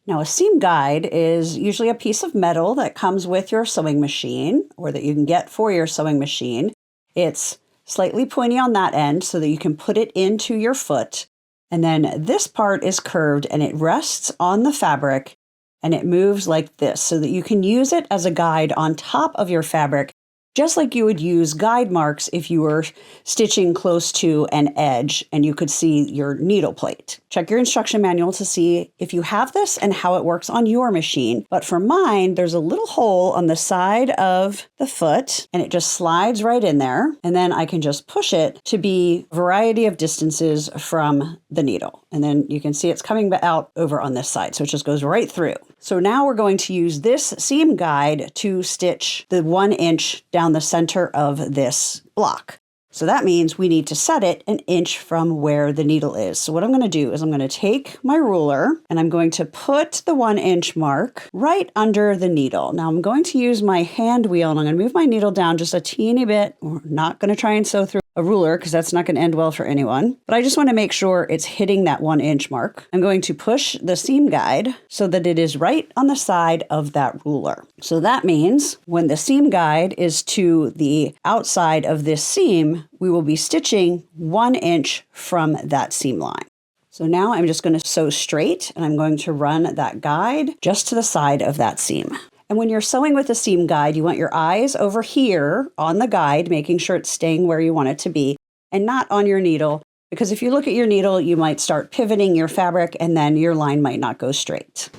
Now, a seam guide is usually a piece of metal that comes with your sewing machine or that you can get for your sewing machine. It's slightly pointy on that end so that you can put it into your foot. And then this part is curved and it rests on the fabric and it moves like this so that you can use it as a guide on top of your fabric, just like you would use guide marks if you were stitching close to an edge and you could see your needle plate. Check your instruction manual to see if you have this and how it works on your machine. But for mine, there's a little hole on the side of the foot and it just slides right in there. And then I can just push it to be a variety of distances from the needle. And then you can see it's coming out over on this side. So it just goes right through. So now we're going to use this seam guide to stitch the 1 inch down the center of this block. So that means we need to set it an inch from where the needle is. So what I'm going to do is I'm going to take my ruler and I'm going to put the 1 inch mark right under the needle. Now I'm going to use my hand wheel and I'm going to move my needle down just a teeny bit. We're not going to try and sew through a ruler because that's not going to end well for anyone. But I just want to make sure it's hitting that 1 inch mark. I'm going to push the seam guide so that it is right on the side of that ruler. So that means when the seam guide is to the outside of this seam, we will be stitching 1 inch from that seam line. So now I'm just going to sew straight and I'm going to run that guide just to the side of that seam. And when you're sewing with a seam guide, you want your eyes over here on the guide, making sure it's staying where you want it to be and not on your needle. Because if you look at your needle, you might start pivoting your fabric and then your line might not go straight.